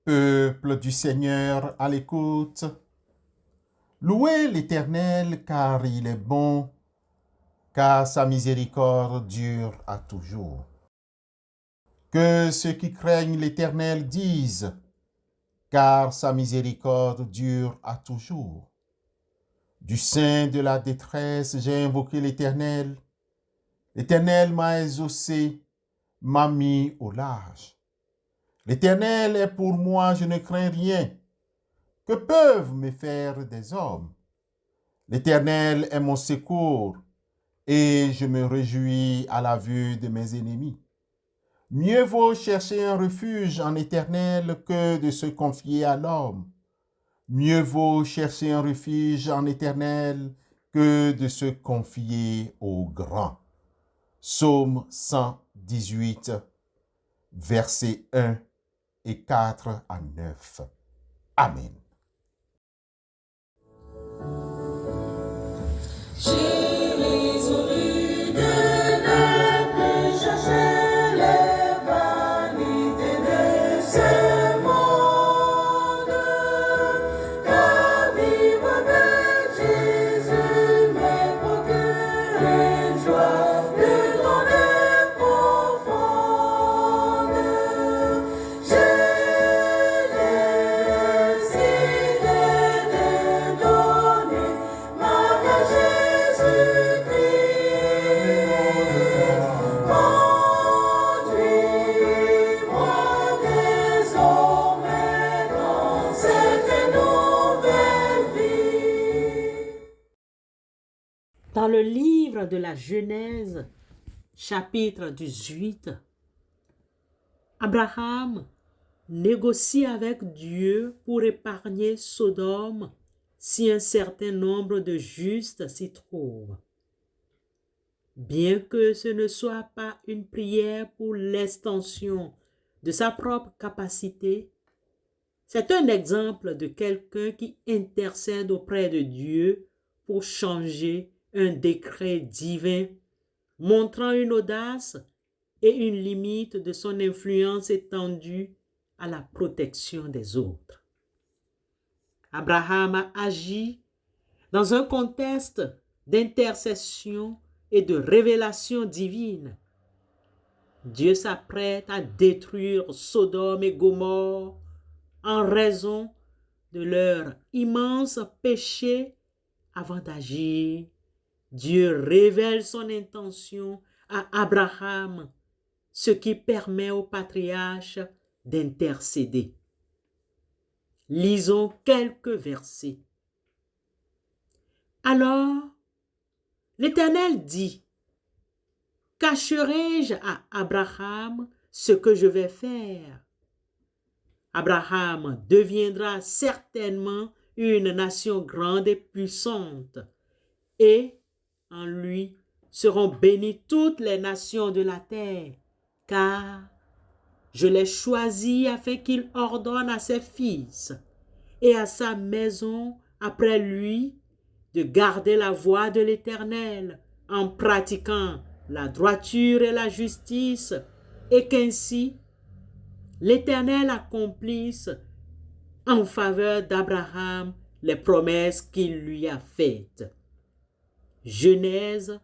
Peuple du Seigneur à l'écoute, louez l'Éternel car il est bon, car sa miséricorde dure à toujours. Que ceux qui craignent l'Éternel disent, car sa miséricorde dure à toujours. Du sein de la détresse, j'ai invoqué l'Éternel. L'Éternel m'a exaucé, m'a mis au large. L'Éternel est pour moi, je ne crains rien. Que peuvent me faire des hommes? L'Éternel est mon secours, et je me réjouis à la vue de mes ennemis. Mieux vaut chercher un refuge en Éternel que de se confier à l'homme. Mieux vaut chercher un refuge en Éternel que de se confier au grand. Psaume 118, versets 1 et 4 à 9. Amen. J'ai résolu de ne plus chercher les vanités de ce monde, car vivre avec Jésus me procure une joie plus grande et profonde. J'ai décidé de donner ma vie à Jésus-Christ. Conduis-moi désormais dans cette nouvelle vie. Dans le livre de la Genèse, chapitre 18, Abraham négocie avec Dieu pour épargner Sodome si un certain nombre de justes s'y trouvent. Bien que ce ne soit pas une prière pour l'extension de sa propre capacité, c'est un exemple de quelqu'un qui intercède auprès de Dieu pour changer un décret divin, montrant une audace et une limite de son influence étendue à la protection des autres. Abraham a agi dans un contexte d'intercession et de révélation divine. Dieu s'apprête à détruire Sodome et Gomorrhe en raison de leur immense péché. Avant d'agir, Dieu révèle son intention à Abraham, ce qui permet au patriarche d'intercéder. Lisons quelques versets. Alors, l'Éternel dit, « Cacherai-je à Abraham ce que je vais faire? Abraham deviendra certainement une nation grande et puissante, et en lui seront bénies toutes les nations de la terre, car je l'ai choisi afin qu'il ordonne à ses fils et à sa maison après lui de garder la voie de l'Éternel en pratiquant la droiture et la justice, et qu'ainsi l'Éternel accomplisse en faveur d'Abraham les promesses qu'il lui a faites. » Genèse,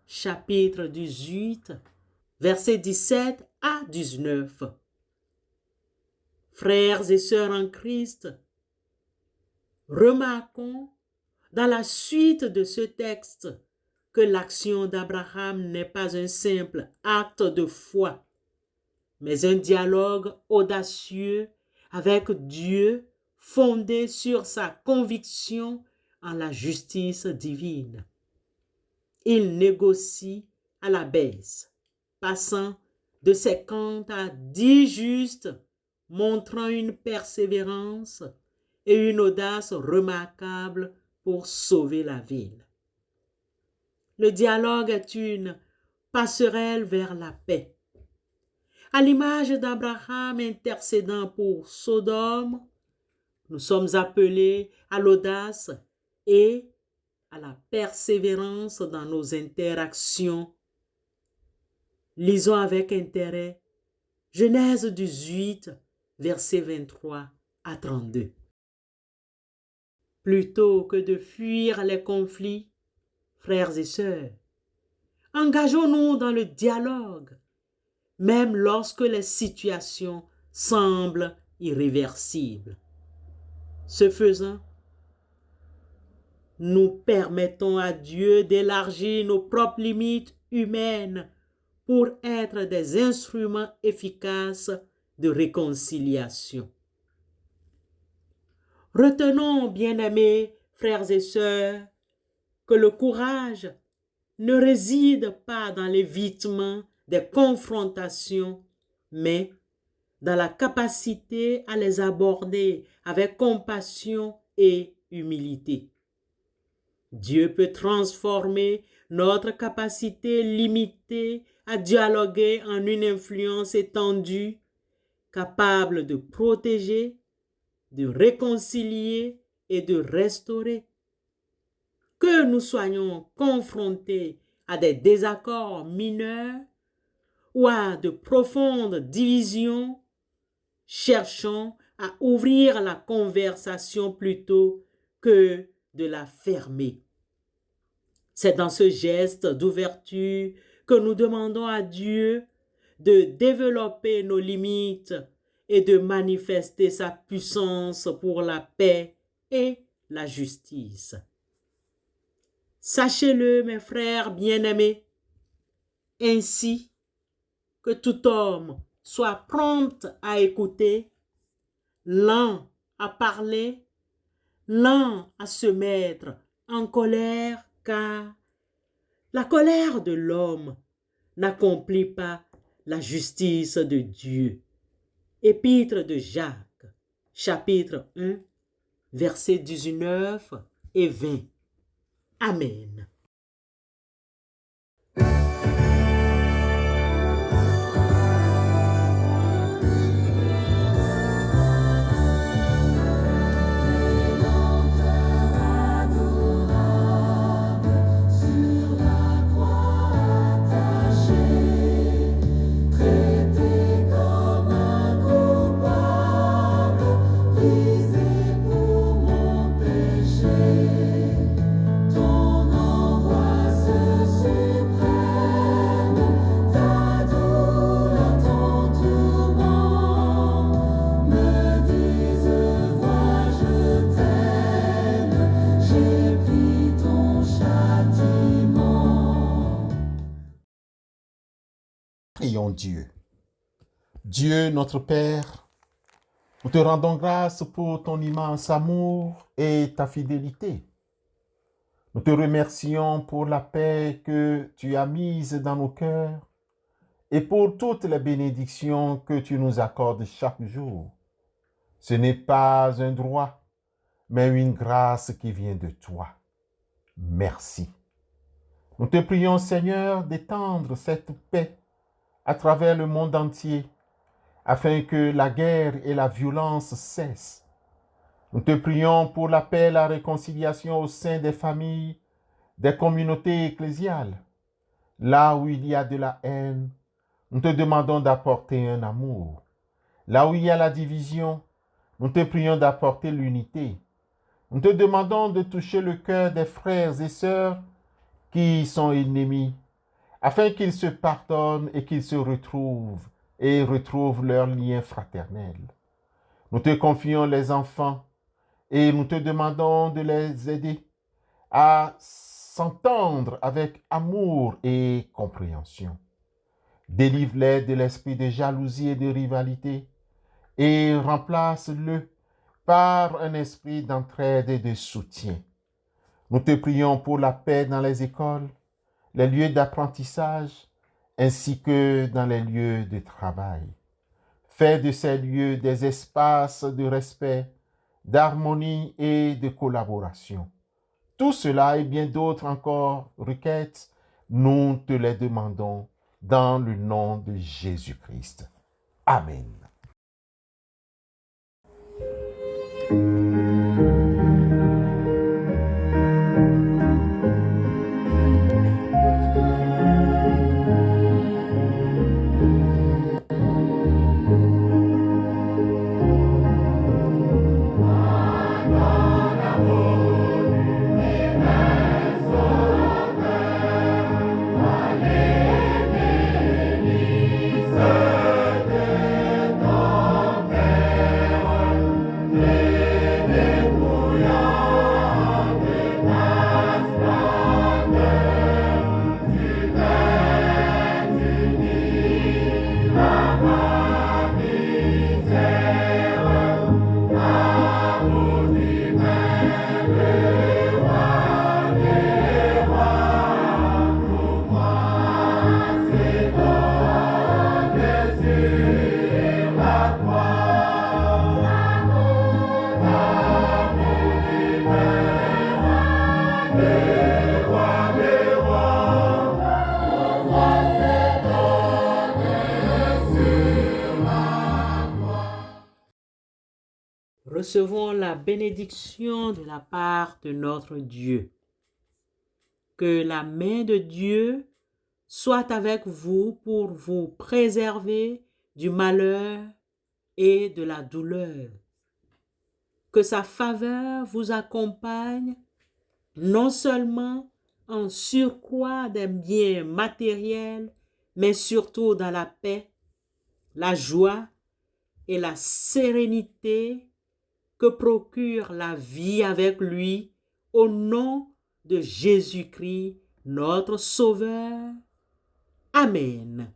chapitre 18, versets 17 à 19. Frères et sœurs en Christ, remarquons dans la suite de ce texte que l'action d'Abraham n'est pas un simple acte de foi, mais un dialogue audacieux avec Dieu fondé sur sa conviction en la justice divine. Il négocie à la baisse, passant de 50 à 10 justes, montrant une persévérance et une audace remarquables pour sauver la ville. Le dialogue est une passerelle vers la paix. À l'image d'Abraham intercédant pour Sodome, nous sommes appelés à l'audace et à la persévérance dans nos interactions. Lisons avec intérêt Genèse 18, versets 23 à 32. Plutôt que de fuir les conflits, frères et sœurs, engageons-nous dans le dialogue, même lorsque les situations semblent irréversibles. Ce faisant, nous permettons à Dieu d'élargir nos propres limites humaines pour être des instruments efficaces de réconciliation. Retenons, bien-aimés frères et sœurs, que le courage ne réside pas dans l'évitement des confrontations, mais dans la capacité à les aborder avec compassion et humilité. Dieu peut transformer notre capacité limitée à dialoguer en une influence étendue, capable de protéger, de réconcilier et de restaurer. Que nous soyons confrontés à des désaccords mineurs ou à de profondes divisions, cherchons à ouvrir la conversation plutôt que de la fermer. C'est dans ce geste d'ouverture que nous demandons à Dieu de développer nos limites et de manifester sa puissance pour la paix et la justice. Sachez-le, mes frères bien-aimés, ainsi que tout homme soit prompt à écouter, lent à parler, lent à se mettre en colère, car la colère de l'homme n'accomplit pas la justice de Dieu. Épître de Jacques, chapitre 1, versets 19 et 20. Amen. Prions Dieu. Dieu notre Père, nous te rendons grâce pour ton immense amour et ta fidélité. Nous te remercions pour la paix que tu as mise dans nos cœurs et pour toutes les bénédictions que tu nous accordes chaque jour. Ce n'est pas un droit, mais une grâce qui vient de toi. Merci. Nous te prions, Seigneur, d'étendre cette paix à travers le monde entier, afin que la guerre et la violence cessent. Nous te prions pour la paix et la réconciliation au sein des familles, des communautés ecclésiales. Là où il y a de la haine, nous te demandons d'apporter un amour. Là où il y a la division, nous te prions d'apporter l'unité. Nous te demandons de toucher le cœur des frères et sœurs qui sont ennemis, afin qu'ils se pardonnent et qu'ils se retrouvent et retrouvent leur lien fraternel. Nous te confions les enfants et nous te demandons de les aider à s'entendre avec amour et compréhension. Délivre-les de l'esprit de jalousie et de rivalité et remplace-le par un esprit d'entraide et de soutien. Nous te prions pour la paix dans les écoles, les lieux d'apprentissage, ainsi que dans les lieux de travail. Fais de ces lieux des espaces de respect, d'harmonie et de collaboration. Tout cela et bien d'autres encore requêtes, nous te les demandons dans le nom de Jésus-Christ. Amen. Recevons la bénédiction de la part de notre Dieu. Que la main de Dieu soit avec vous pour vous préserver du malheur et de la douleur. Que sa faveur vous accompagne non seulement en surcroît des biens matériels, mais surtout dans la paix, la joie et la sérénité que procure la vie avec lui, au nom de Jésus-Christ, notre Sauveur. Amen.